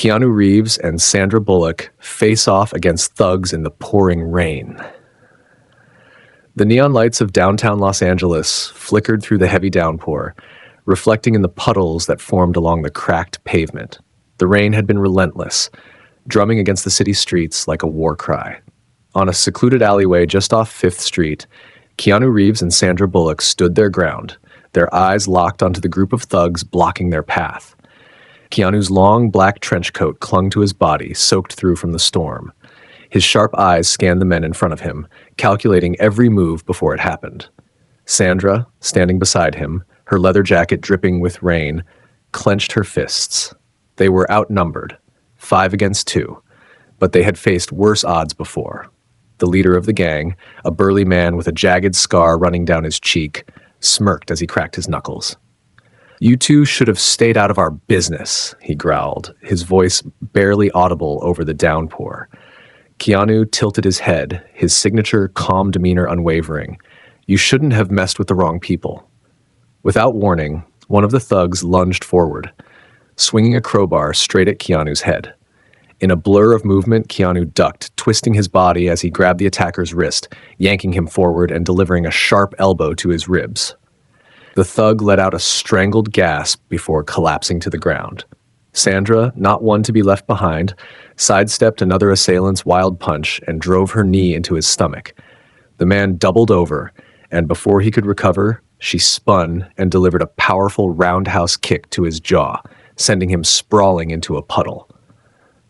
Keanu Reeves and Sandra Bullock face off against thugs in the pouring rain. The neon lights of downtown Los Angeles flickered through the heavy downpour, reflecting in the puddles that formed along the cracked pavement. The rain had been relentless, drumming against the city streets like a war cry. On a secluded alleyway just off 5th Street, Keanu Reeves and Sandra Bullock stood their ground, their eyes locked onto the group of thugs blocking their path. Keanu's long black trench coat clung to his body, soaked through from the storm. His sharp eyes scanned the men in front of him, calculating every move before it happened. Sandra, standing beside him, her leather jacket dripping with rain, clenched her fists. They were outnumbered, 5 against 2, but they had faced worse odds before. The leader of the gang, a burly man with a jagged scar running down his cheek, smirked as he cracked his knuckles. "You two should have stayed out of our business," he growled, his voice barely audible over the downpour. Keanu tilted his head, his signature calm demeanor unwavering. "You shouldn't have messed with the wrong people." Without warning, one of the thugs lunged forward, swinging a crowbar straight at Keanu's head. In a blur of movement, Keanu ducked, twisting his body as he grabbed the attacker's wrist, yanking him forward and delivering a sharp elbow to his ribs. The thug let out a strangled gasp before collapsing to the ground. Sandra, not one to be left behind, sidestepped another assailant's wild punch and drove her knee into his stomach. The man doubled over, and before he could recover, she spun and delivered a powerful roundhouse kick to his jaw, sending him sprawling into a puddle.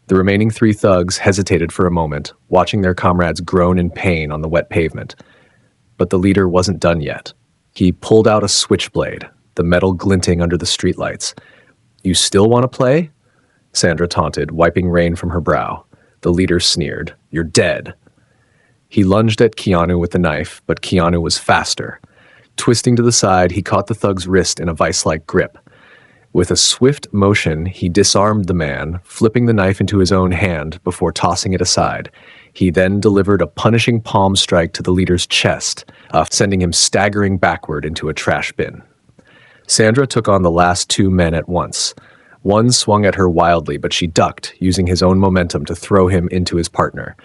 The remaining 3 thugs hesitated for a moment, watching their comrades groan in pain on the wet pavement. But the leader wasn't done yet. He pulled out a switchblade, the metal glinting under the streetlights. "You still want to play?" Sandra taunted, wiping rain from her brow. The leader sneered, "You're dead." He lunged at Keanu with the knife, but Keanu was faster. Twisting to the side, he caught the thug's wrist in a vice-like grip. With a swift motion, he disarmed the man, flipping the knife into his own hand before tossing it aside. He then delivered a punishing palm strike to the leader's chest, sending him staggering backward into a trash bin. Sandra took on the last 2 men at once. One swung at her wildly, but she ducked, using his own momentum to throw him into his partner.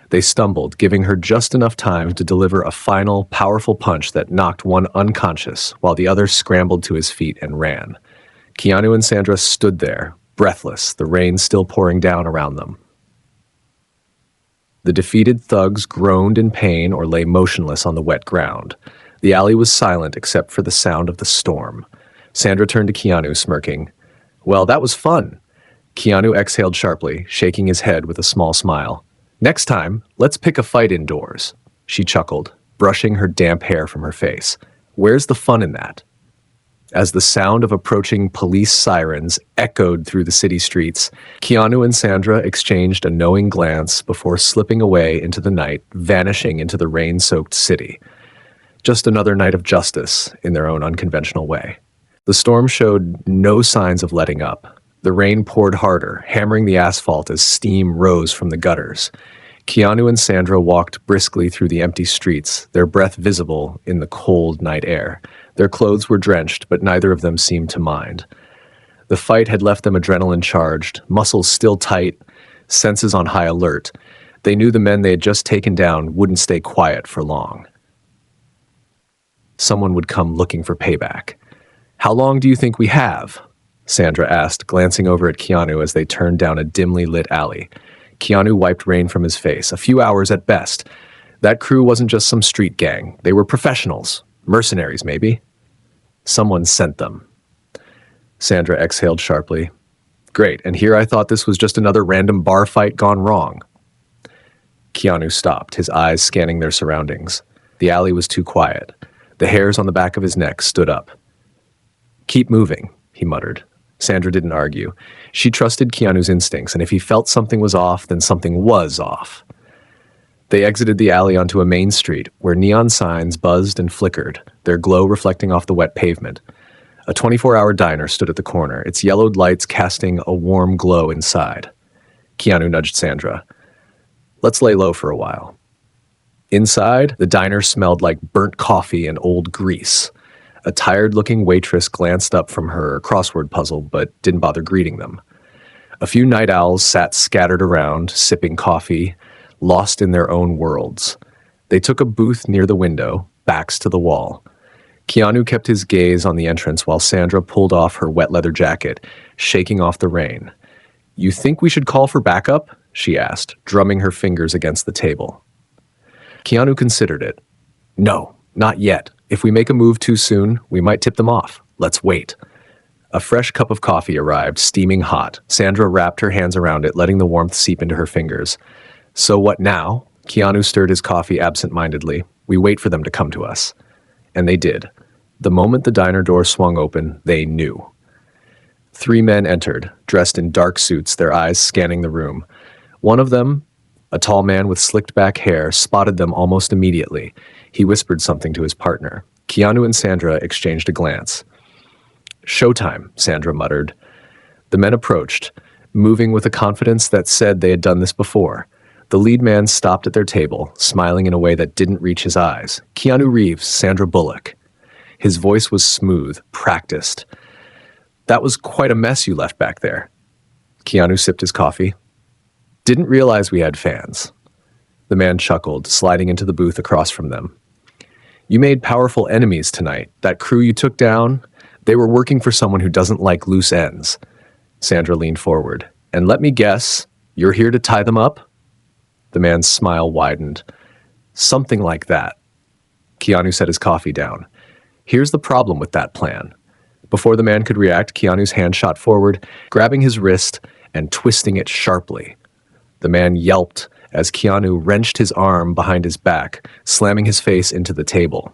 They stumbled, giving her just enough time to deliver a final, powerful punch that knocked one unconscious, while the other scrambled to his feet and ran. Keanu and Sandra stood there, breathless, the rain still pouring down around them. The defeated thugs groaned in pain or lay motionless on the wet ground. The alley was silent except for the sound of the storm. Sandra turned to Keanu, smirking. "Well, that was fun." Keanu exhaled sharply, shaking his head with a small smile. "Next time, let's pick a fight indoors." She chuckled, brushing her damp hair from her face. "Where's the fun in that?" As the sound of approaching police sirens echoed through the city streets, Keanu and Sandra exchanged a knowing glance before slipping away into the night, vanishing into the rain-soaked city. Just another night of justice in their own unconventional way. The storm showed no signs of letting up. The rain poured harder, hammering the asphalt as steam rose from the gutters. Keanu and Sandra walked briskly through the empty streets, their breath visible in the cold night air. Their clothes were drenched, but neither of them seemed to mind. The fight had left them adrenaline-charged, muscles still tight, senses on high alert. They knew the men they had just taken down wouldn't stay quiet for long. Someone would come looking for payback. "How long do you think we have?" Sandra asked, glancing over at Keanu as they turned down a dimly lit alley. Keanu wiped rain from his face. "A few hours at best. That crew wasn't just some street gang. They were professionals. Mercenaries, maybe." "Someone sent them." Sandra exhaled sharply. "Great, and here I thought this was just another random bar fight gone wrong." Keanu stopped, his eyes scanning their surroundings. The alley was too quiet. The hairs on the back of his neck stood up. "Keep moving," he muttered. Sandra didn't argue. She trusted Keanu's instincts, and if he felt something was off, then something was off. They exited the alley onto a main street, where neon signs buzzed and flickered, their glow reflecting off the wet pavement. A 24-hour diner stood at the corner, its yellowed lights casting a warm glow inside. Keanu nudged Sandra. "Let's lay low for a while." Inside, the diner smelled like burnt coffee and old grease. A tired-looking waitress glanced up from her crossword puzzle, but didn't bother greeting them. A few night owls sat scattered around, sipping coffee, lost in their own worlds. They took a booth near the window, backs to the wall. Keanu kept his gaze on the entrance while Sandra pulled off her wet leather jacket, shaking off the rain. "You think we should call for backup?" she asked, drumming her fingers against the table. Keanu considered it. "No, not yet. If we make a move too soon, we might tip them off. Let's wait." A fresh cup of coffee arrived, steaming hot. Sandra wrapped her hands around it, letting the warmth seep into her fingers. "So what now?" Keanu stirred his coffee absent-mindedly. "We wait for them to come to us." And they did. The moment the diner door swung open, they knew. 3 men entered, dressed in dark suits, their eyes scanning the room. One of them, a tall man with slicked-back hair, spotted them almost immediately. He whispered something to his partner. Keanu and Sandra exchanged a glance. "Showtime," Sandra muttered. The men approached, moving with a confidence that said they had done this before. The lead man stopped at their table, smiling in a way that didn't reach his eyes. "Keanu Reeves, Sandra Bullock." His voice was smooth, practiced. "That was quite a mess you left back there." Keanu sipped his coffee. "Didn't realize we had fans." The man chuckled, sliding into the booth across from them. "You made powerful enemies tonight. That crew you took down, they were working for someone who doesn't like loose ends." Sandra leaned forward. "And let me guess, you're here to tie them up?" The man's smile widened. "Something like that." Keanu set his coffee down. "Here's the problem with that plan." Before the man could react, Keanu's hand shot forward, grabbing his wrist and twisting it sharply. The man yelped as Keanu wrenched his arm behind his back, slamming his face into the table.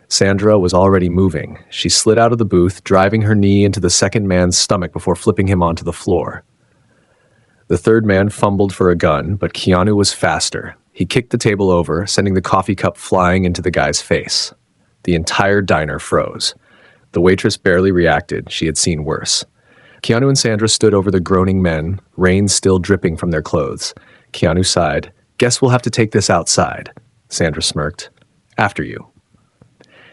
Sandra was already moving. She slid out of the booth, driving her knee into the second man's stomach before flipping him onto the floor. The third man fumbled for a gun, but Keanu was faster. He kicked the table over, sending the coffee cup flying into the guy's face. The entire diner froze. The waitress barely reacted. She had seen worse. Keanu and Sandra stood over the groaning men, rain still dripping from their clothes. Keanu sighed. "Guess we'll have to take this outside." Sandra smirked. "After you."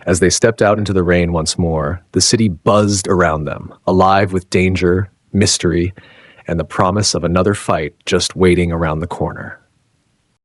As they stepped out into the rain once more, the city buzzed around them, alive with danger, mystery, and the promise of another fight just waiting around the corner.